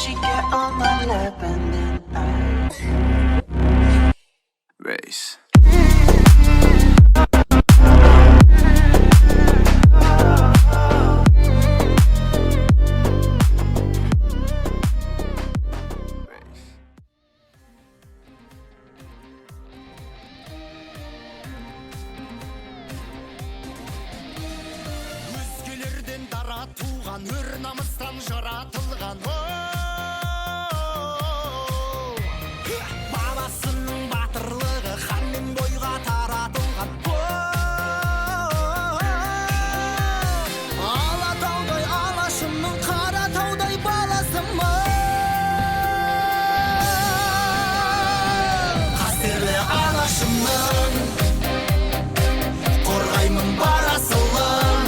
she get on my lap and then Race. Өзгелерден дара туған, өр намыстан жаратылған. Бабасының батырлығы ханмен бойға таратылған. Алатаудай алашымның, Қаратаудай баласымын. Қастерлі алашымның, қорғаймын бар асылын.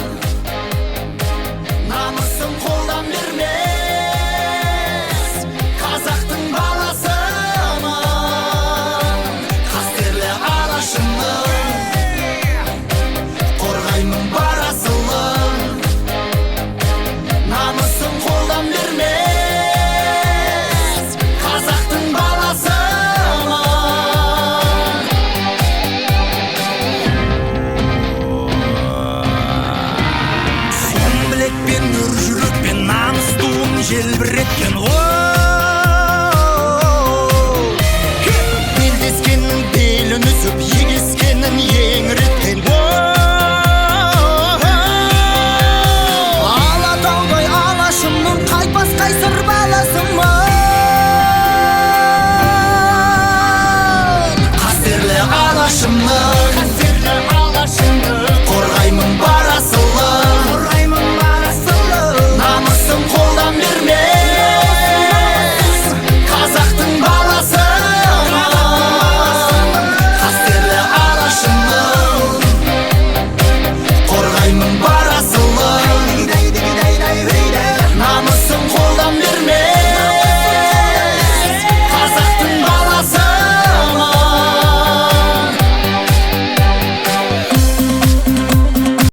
Намысын қолдан бермес, қазақтың баласымын. Қастерлі алашымның, қорғаймын бар асылын. Намысын қолдан бермес, қазақтың баласымын. Сом білекпен, нұр жүрекпен, намыс туын желбіреткен ғой.